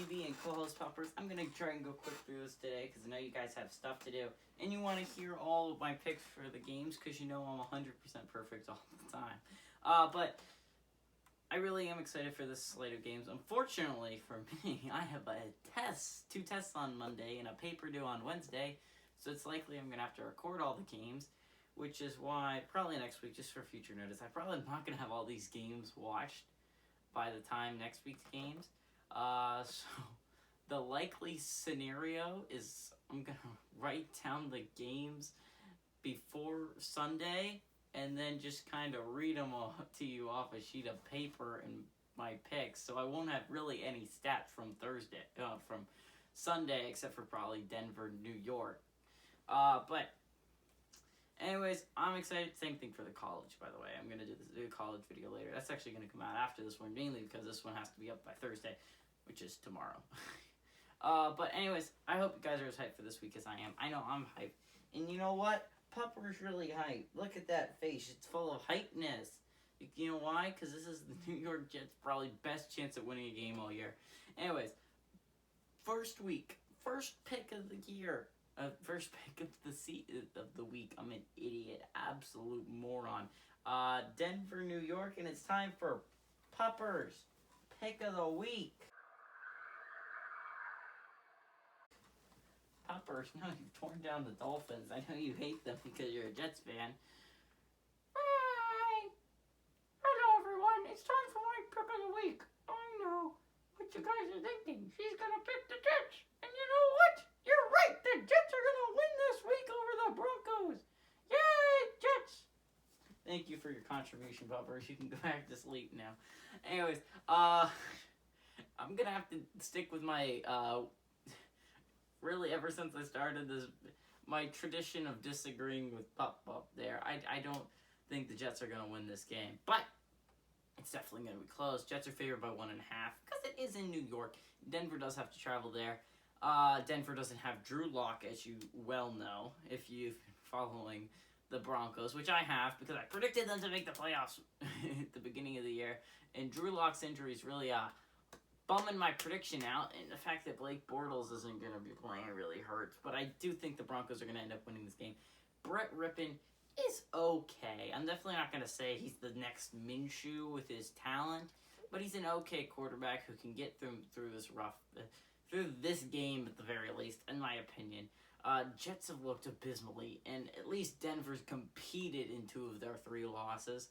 GGB and co-host Puppers. I'm going to try and go quick through this today because I know you guys have stuff to do. And you want to hear all of my picks for the games because you know I'm 100% perfect all the time. But I really am excited for this slate of games. Unfortunately for me, I have two tests on Monday and a paper due on Wednesday. So it's likely I'm going to have to record all the games, which is why probably next week, just for future notice, I probably am not going to have all these games watched by the time next week's games. So the likely scenario is I'm going to write down the games before Sunday and then just kind of read them all to you off a sheet of paper and my picks. So I won't have really any stats from from Sunday, except for probably Denver, New York. But anyways, I'm excited. Same thing for the college, by the way. I'm going to do the college video later. That's actually going to come out after this one, mainly because this one has to be up by Thursday, which is tomorrow. But anyways, I hope you guys are as hyped for this week as I am. I know I'm hyped. And you know what? Pupper's really hyped. Look at that face. It's full of hypeness. You know why? Because this is the New York Jets' probably best chance at winning a game all year. Anyways, first pick of the year. First pick of the week. I'm an idiot. Absolute moron. Denver, New York, and it's time for Puppers. Pick of the week. Puppers, now you've torn down the Dolphins. I know you hate them because you're a Jets fan. Hi! Hello, everyone. It's time for my pick of the week. I know what you guys are thinking. She's gonna pick the Jets. And you know what? You're right. The Jets are gonna win this week over the Broncos. Yay, Jets! Thank you for your contribution, Puppers. You can go back to sleep now. Anyways, I'm gonna have to stick with my, really ever since I started this, my tradition of disagreeing with Pup there. I don't think the Jets are gonna win this game, but it's definitely gonna be close. Jets are favored by 1.5 because it is in New York. Denver does have to travel there. Denver doesn't have Drew Lock, as you well know, if you've been following the Broncos, which I have because I predicted them to make the playoffs at the beginning of the year. And Drew Lock's injury is really bumming my prediction out, and the fact that Blake Bortles isn't going to be playing really hurts. But I do think the Broncos are going to end up winning this game. Brett Rippon is okay. I'm definitely not going to say he's the next Minshew with his talent, but he's an okay quarterback who can get through this game at the very least, in my opinion. Jets have looked abysmally, and at least Denver's competed in 2 of their 3 losses.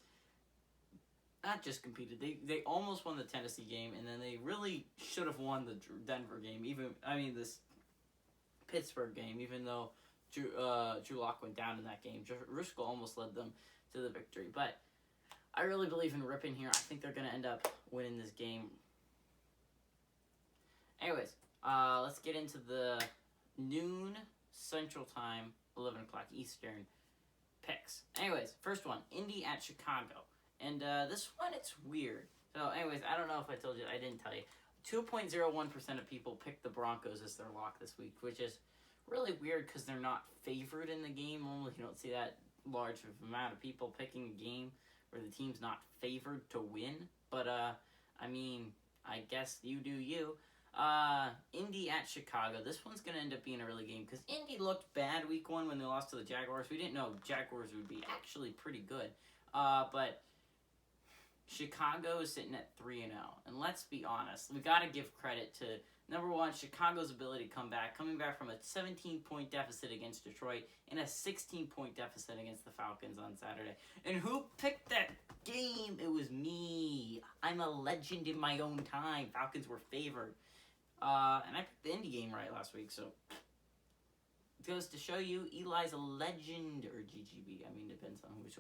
Not just competed, they almost won the Tennessee game, and then they really should have won the Denver game, this Pittsburgh game, even though Drew Lock went down in that game. Driscoll almost led them to the victory, but I really believe in Rippon here. I think they're going to end up winning this game. Anyways, let's get into the noon Central Time, 11 o'clock Eastern picks. Anyways, first one, Indy at Chicago. And this one, it's weird. So anyways, I don't know if I told you. I didn't tell you. 2.01% of people picked the Broncos as their lock this week, which is really weird because they're not favored in the game. Normally, you don't see that large of amount of people picking a game where the team's not favored to win. But, I guess you do you. Indy at Chicago. This one's going to end up being a really game because Indy looked bad week 1 when they lost to the Jaguars. We didn't know Jaguars would be actually pretty good. But Chicago is sitting at 3-0. And let's be honest, we got to give credit to, number one, Chicago's ability to come back, coming back from a 17-point deficit against Detroit and a 16-point deficit against the Falcons on Saturday. And who picked that game? It was me. I'm a legend in my own time. Falcons were favored. And I picked the Indy game right last week, so it goes to show you Eli's a legend, or GGB. Depends on which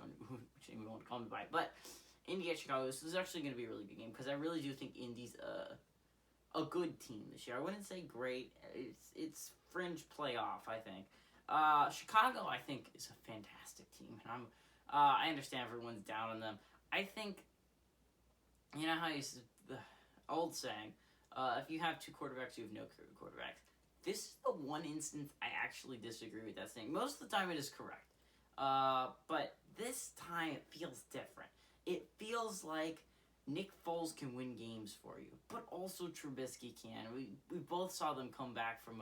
name we want to call me by. But Indy at Chicago, this is actually going to be a really good game because I really do think Indy's a good team this year. I wouldn't say great. It's fringe playoff, I think. Chicago, I think, is a fantastic team. And I understand everyone's down on them. I think, you know how the old saying, if you have 2 quarterbacks, you have no quarterbacks. This is the one instance I actually disagree with that saying. Most of the time it is correct. But this time it feels different. It feels like Nick Foles can win games for you, but also Trubisky can. We both saw them come back from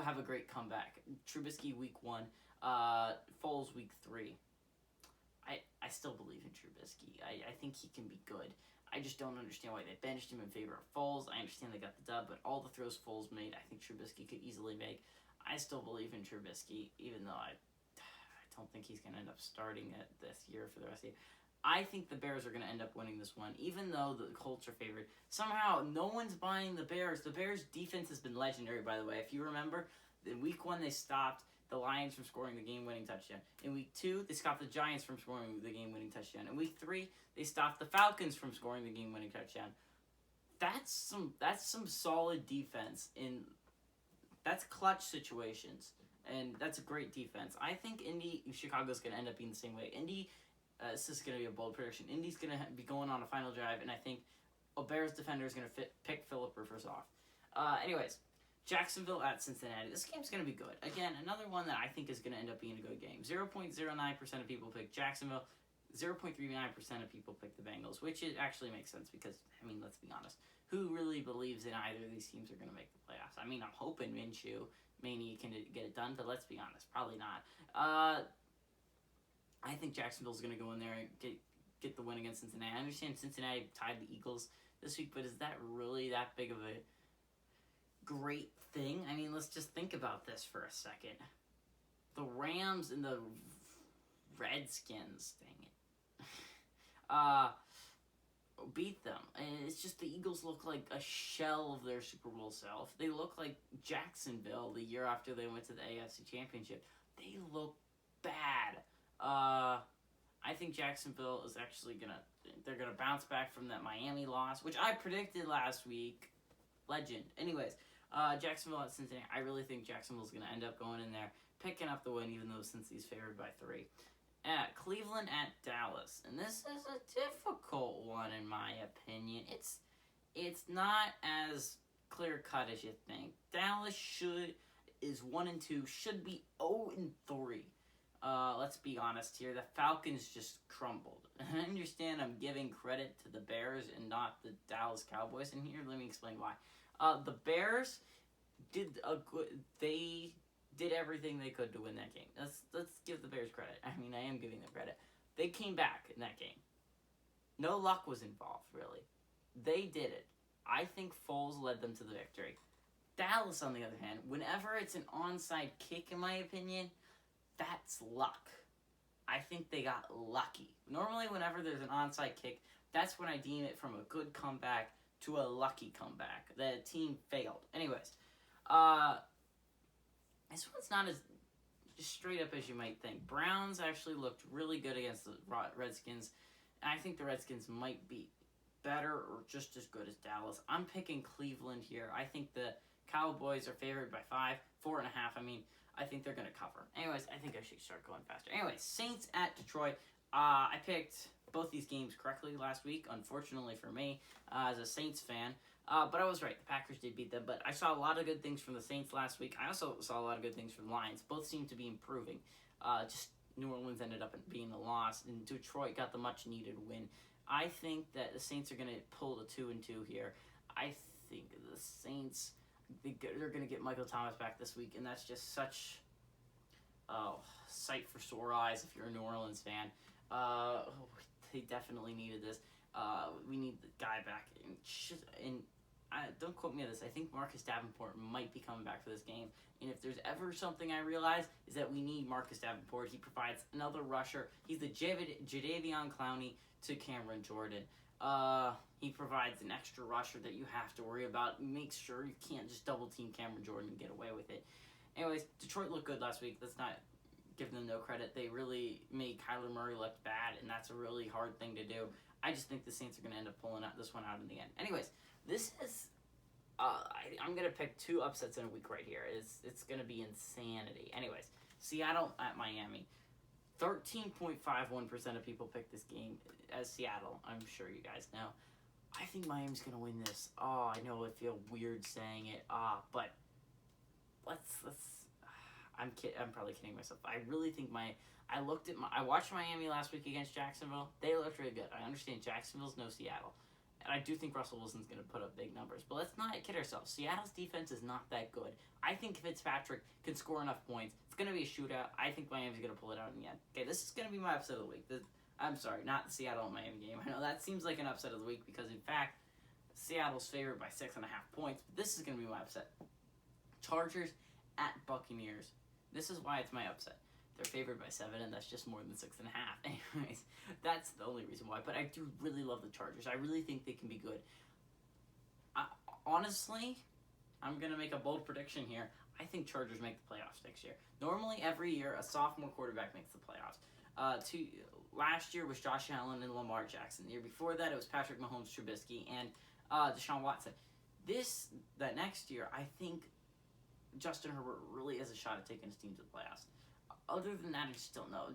have a great comeback. Trubisky week 1, Foles week 3. I still believe in Trubisky. I think he can be good. I just don't understand why they benched him in favor of Foles. I understand they got the dub, but all the throws Foles made, I think Trubisky could easily make. I still believe in Trubisky, even though I don't think he's going to end up starting it this year for the rest of the year. I think the Bears are going to end up winning this one, even though the Colts are favored. Somehow, no one's buying the Bears. The Bears' defense has been legendary, by the way. If you remember, in week 1, they stopped the Lions from scoring the game-winning touchdown. In week 2, they stopped the Giants from scoring the game-winning touchdown. In week 3, they stopped the Falcons from scoring the game-winning touchdown. That's some solid defense. That's clutch situations, and that's a great defense. I think Chicago's going to end up being the same way. This is going to be a bold prediction. Indy's going to be going on a final drive, and I think a Bears defender is going to pick Phillip Rivers off. Anyways, Jacksonville at Cincinnati. This game's going to be good. Again, another one that I think is going to end up being a good game. 0.09% of people pick Jacksonville. 0.39% of people pick the Bengals, which it actually makes sense because, I mean, let's be honest. Who really believes in either of these teams are going to make the playoffs? I mean, I'm hoping Minshew, Maney can get it done, but let's be honest, probably not. I think Jacksonville's going to go in there and get the win against Cincinnati. I understand Cincinnati tied the Eagles this week, but is that really that big of a great thing? I mean, let's just think about this for a second. The Rams and the Redskins, dang it, beat them. And it's just the Eagles look like a shell of their Super Bowl self. They look like Jacksonville the year after they went to the AFC Championship. They look bad. I think Jacksonville is actually they're gonna bounce back from that Miami loss, which I predicted last week. Legend. Anyways, Jacksonville at Cincinnati. I really think Jacksonville's gonna end up going in there, picking up the win, even though Cincy's favored by 3. At Cleveland at Dallas, and this is a difficult one in my opinion. It's not as clear cut as you think. Dallas is 1-2, should be 0-3. Let's be honest here. The Falcons just crumbled. I understand I'm giving credit to the Bears and not the Dallas Cowboys. And here, let me explain why. The Bears they did everything they could to win that game. Let's give the Bears credit. I mean, I am giving them credit. They came back in that game. No luck was involved, really. They did it. I think Foles led them to the victory. Dallas, on the other hand, whenever it's an onside kick, in my opinion, that's luck. I think they got lucky. Normally, whenever there's an onside kick, that's when I deem it from a good comeback to a lucky comeback. The team failed. Anyways, this one's not as straight up as you might think. Browns actually looked really good against the Redskins. And I think the Redskins might be better or just as good as Dallas. I'm picking Cleveland here. I think the Cowboys are favored by 5, 4.5. I mean, I think they're going to cover. Anyways, I think I should start going faster. Anyways, Saints at Detroit. I picked both these games correctly last week, unfortunately for me, as a Saints fan. But I was right. The Packers did beat them. But I saw a lot of good things from the Saints last week. I also saw a lot of good things from the Lions. Both seem to be improving. Just New Orleans ended up being the loss, and Detroit got the much-needed win. I think that the Saints are going to pull the 2-2 here. I think the Saints, they're going to get Michael Thomas back this week, and that's just such sight for sore eyes if you're a New Orleans fan. They definitely needed this. We need the guy back. And don't quote me on this. I think Marcus Davenport might be coming back for this game. And if there's ever something I realize is that we need Marcus Davenport. He provides another rusher. He's the Jadeveon Clowney to Cameron Jordan. He provides an extra rusher that you have to worry about. Make sure you can't just double team Cameron Jordan and get away with it. Anyways, Detroit looked good last week. Let's not give them no credit. They really made Kyler Murray look bad, and that's a really hard thing to do. I just think the Saints are going to end up pulling this one out in the end. Anyways, this is... I'm going to pick 2 upsets in a week right here. It's going to be insanity. Anyways, Seattle at Miami. 13.51% of people pick this game as Seattle. I'm sure you guys know. I think Miami's going to win this. Oh, I know I feel weird saying it. But let's I'm probably kidding myself. I really think I watched Miami last week against Jacksonville. They looked really good. I understand Jacksonville's no Seattle. And I do think Russell Wilson's going to put up big numbers. But let's not kid ourselves. Seattle's defense is not that good. I think Fitzpatrick can score enough points. It's going to be a shootout. I think Miami's going to pull it out in the end. Okay, this is going to be my upset of the week. I'm sorry, not the Seattle-Miami game. I know that seems like an upset of the week because, in fact, Seattle's favored by 6.5 points. But this is going to be my upset. Chargers at Buccaneers. This is why it's my upset. They're favored by 7, and that's just more than 6.5. Anyways, that's the only reason why. But I do really love the Chargers. I really think they can be good. Honestly, I'm going to make a bold prediction here. I think Chargers make the playoffs next year. Normally, every year, a sophomore quarterback makes the playoffs. Last year was Josh Allen and Lamar Jackson. The year before that, it was Patrick Mahomes, Trubisky, and Deshaun Watson. That next year, I think Justin Herbert really has a shot at taking his team to the playoffs. Other than that, I just don't know.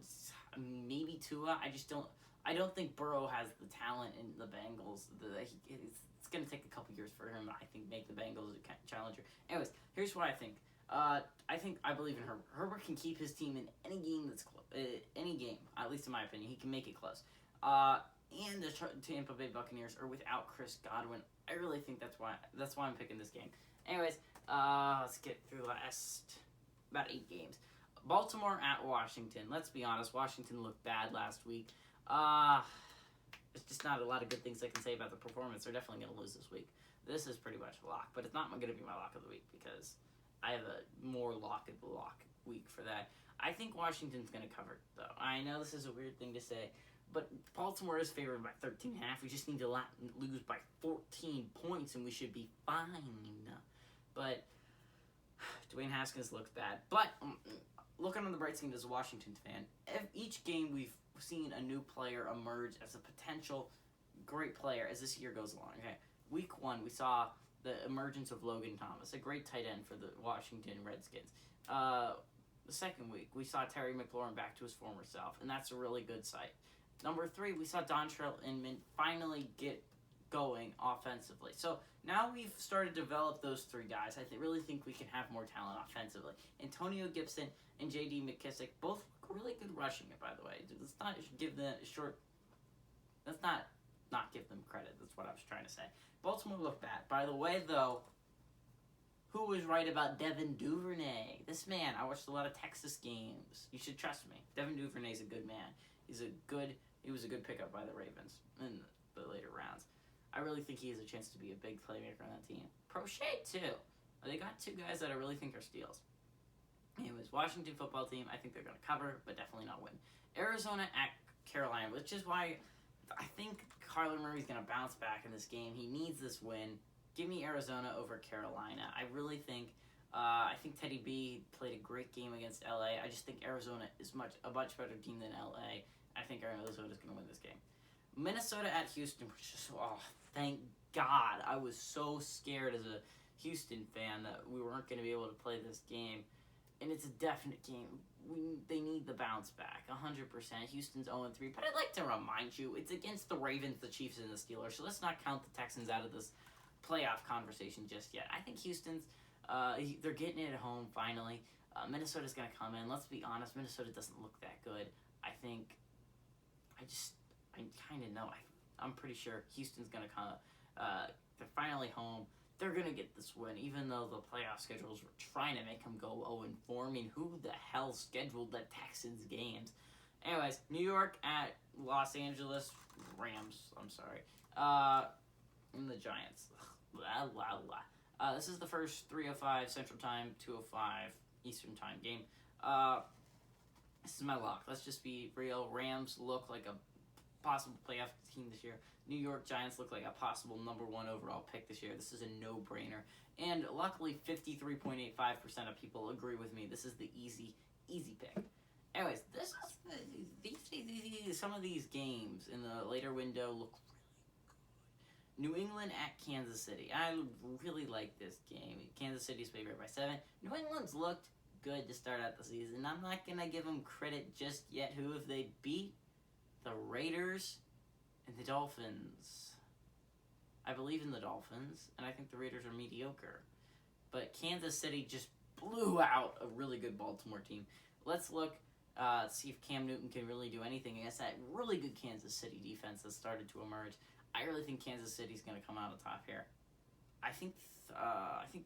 Maybe Tua. I don't think Burrow has the talent in the Bengals. It's going to take a couple years for him, I think, make the Bengals a challenger. Anyways, here's what I think. I believe in Herbert. Herbert can keep his team in any game that's close. Any game, at least in my opinion, he can make it close. And the Tampa Bay Buccaneers are without Chris Godwin. I really think that's why I'm picking this game. Anyways, let's get through about 8 games. Baltimore at Washington. Let's be honest, Washington looked bad last week. There's just not a lot of good things I can say about the performance. They're definitely going to lose this week. This is pretty much a lock, but it's not going to be my lock of the week because I have a more lock of the lock week for that. I think Washington's going to cover, though. I know this is a weird thing to say, but Baltimore is favored by 13.5. We just need to lose by 14 points, and we should be fine. But Dwayne Haskins looks bad. But looking on the bright side as a Washington fan, each game we've seen a new player emerge as a potential great player as this year goes along. Okay, week 1 we saw the emergence of Logan Thomas, a great tight end for the Washington Redskins. The second week we saw Terry McLaurin back to his former self, and that's a really good sight. Number 3, we saw Dontrell Inman finally get going offensively. So now we've started to develop those 3 guys. I really think we can have more talent offensively. Antonio Gibson and J.D. McKissic both look really good rushing it, by the way. Let's not give them Let's not give them credit. That's what I was trying to say. Baltimore looked bad. By the way, though, who was right about Devin Duvernay? This man, I watched a lot of Texas games. You should trust me. Devin Duvernay's a good man. He was a good pickup by the Ravens in the later rounds. I really think he has a chance to be a big playmaker on that team. Prochet, too. They got 2 guys that I really think are steals. Anyways, Washington football team, I think they're going to cover, but definitely not win. Arizona at Carolina, which is why I think Kyler Murray's going to bounce back in this game. He needs this win. Give me Arizona over Carolina. I really think Teddy B played a great game against LA. I just think Arizona is a much better team than LA. I think Arizona's going to win this game. Minnesota at Houston, which is, thank God. I was so scared as a Houston fan that we weren't going to be able to play this game. And it's a definite game. They need the bounce back, 100%. Houston's 0-3. But I'd like to remind you, it's against the Ravens, the Chiefs, and the Steelers. So let's not count the Texans out of this playoff conversation just yet. I think Houston's, they're getting it at home finally. Minnesota's going to come in. Let's be honest, Minnesota doesn't look that good. I kind of know. I'm pretty sure Houston's going to come. They're finally home. They're going to get this win, even though the playoff schedules were trying to make them go 0-4. I mean, who the hell scheduled the Texans games? Anyways, New York at Los Angeles Rams. I'm sorry. And the Giants. This is the first 3:05 Central Time, 2:05 Eastern Time game. This is my lock. Let's just be real. Rams look like a possible playoff team this year. New York Giants look like a possible number 1 overall pick this year. This is a no-brainer. And luckily, 53.85% of people agree with me. This is the easy pick. Anyways, some of these games in the later window look really good. New England at Kansas City. I really like this game. Kansas City's favored by 7. New England's looked good to start out the season. I'm not going to give them credit just yet. Who have they beat? The Raiders and the Dolphins. I believe in the Dolphins, and I think the Raiders are mediocre. But Kansas City just blew out a really good Baltimore team. Let's look, see if Cam Newton can really do anything against that really good Kansas City defense that started to emerge. I really think Kansas City's going to come out on top here. I think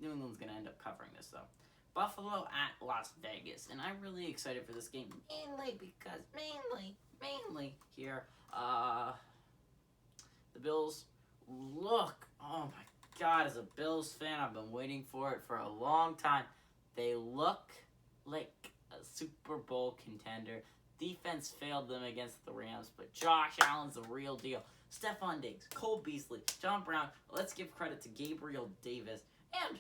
New England's going to end up covering this, though. Buffalo at Las Vegas, and I'm really excited for this game, mainly because, mainly here, the Bills look, oh my God, as a Bills fan, I've been waiting for it for a long time. They look like a Super Bowl contender. Defense failed them against the Rams, but Josh Allen's the real deal. Stephon Diggs, Cole Beasley, John Brown. Let's give credit to Gabriel Davis. And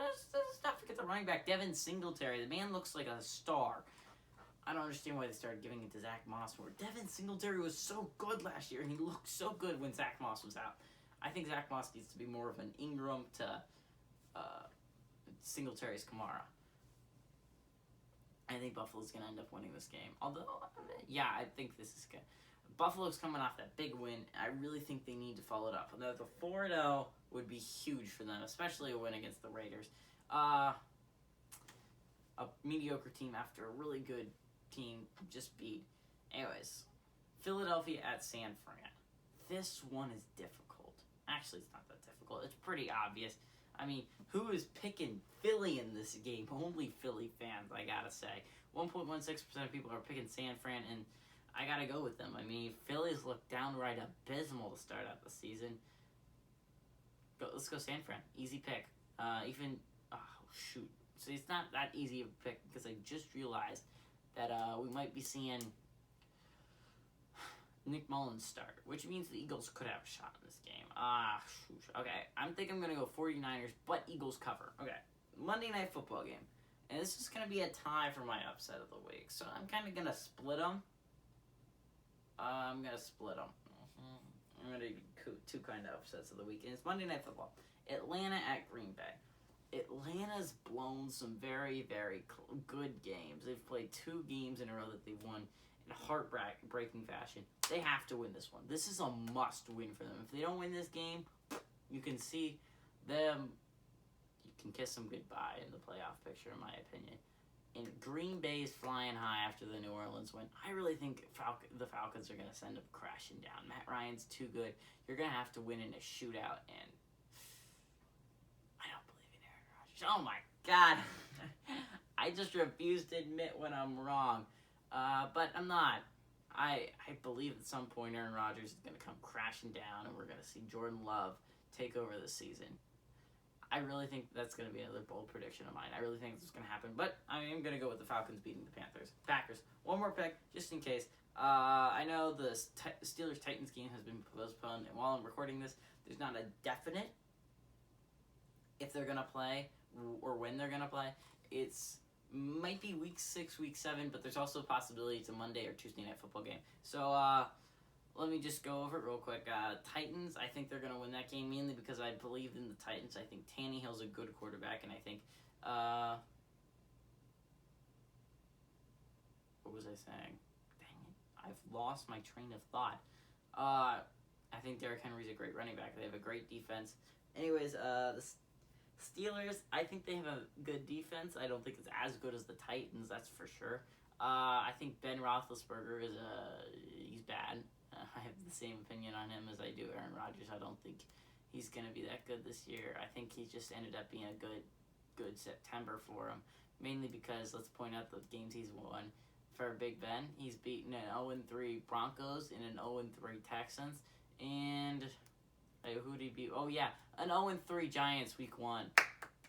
let's not forget the running back, Devin Singletary. The man looks like a star. I don't understand why they started giving it to Zach Moss. Where Devin Singletary was so good last year, and he looked so good when Zach Moss was out. I think Zach Moss needs to be more of an Ingram to Singletary's Kamara. I think Buffalo's going to end up winning this game. Although, yeah, I think this is good. Buffalo's coming off that big win. I really think they need to follow it up. The 4-0 would be huge for them, especially a win against the Raiders. A mediocre team after a really good team just beat. Anyways, Philadelphia at San Fran. This one is difficult. Actually, it's not that difficult. It's pretty obvious. I mean, who is picking Philly in this game? Only Philly fans, I gotta say. 1.16% of people are picking San Fran, and I gotta go with them. I mean, Phillies look downright abysmal to start out the season. Let's go San Fran. Easy pick. So it's not that easy of a pick because I just realized that we might be seeing Nick Mullins start, which means the Eagles could have a shot in this game. Okay, I'm going to go 49ers, but Eagles cover. Okay, Monday Night Football game. And this is going to be a tie for my upset of the week. So I'm kind of going to split them. I'm going to do two kind of upsets of the week. And it's Monday Night Football. Atlanta at Green Bay. Atlanta's blown some very, very good games. They've played 2 games in a row that they've won in heartbreaking fashion. They have to win this one. This is a must-win for them. If they don't win this game, you can see them. You can kiss them goodbye in the playoff picture, in my opinion. And Green Bay is flying high after the New Orleans win. I really think the Falcons are going to send them crashing down. Matt Ryan's too good. You're going to have to win in a shootout, and I don't believe in Aaron Rodgers. Oh, my God. I just refuse to admit when I'm wrong. But I'm not. I believe at some point Aaron Rodgers is going to come crashing down, and we're going to see Jordan Love take over this season. I really think that's going to be another bold prediction of mine. I really think this is going to happen, but I am going to go with the Falcons beating the Packers. One more pick, just in case. I know the Steelers-Titans game has been postponed, and while I'm recording this, there's not a definite if they're going to play or when they're going to play. It's might be week 6, week 7, but there's also a possibility it's a Monday or Tuesday night football game. So, let me just go over it real quick. Titans, I think they're going to win that game mainly because I believe in the Titans. I think Tannehill's a good quarterback, and I think, what was I saying? Dang it. I've lost my train of thought. I think Derrick Henry's a great running back. They have a great defense. Anyways, the Steelers, I think they have a good defense. I don't think it's as good as the Titans, that's for sure. I think Ben Roethlisberger he's bad. I have the same opinion on him as I do Aaron Rodgers. I don't think he's going to be that good this year. I think he just ended up being a good September for him, mainly because, let's point out the games he's won. For Big Ben, he's beaten an 0-3 Broncos and an 0-3 Texans, and who did he beat? Oh, yeah, an 0-3 Giants week 1.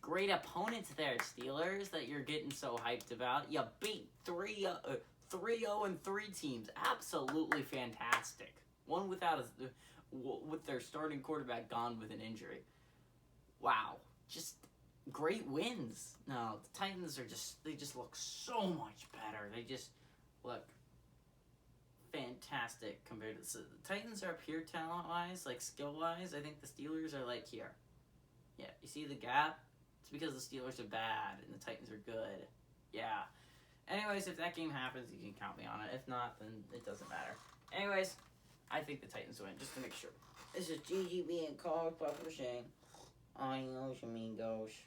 Great opponents there, Steelers, that you're getting so hyped about. You beat 3 0-3 teams. Absolutely fantastic. One with their starting quarterback gone with an injury. Wow. Just great wins. No, the Titans they just look so much better. They just look fantastic compared to the Titans are up here talent-wise, like skill-wise. I think the Steelers are like here. Yeah, you see the gap? It's because the Steelers are bad and the Titans are good. Yeah. Anyways, if that game happens, you can count me on it. If not, then it doesn't matter. Anyways, I think the Titans win, just to make sure. This is GGB and Comic Publishing. I know you mean, gosh.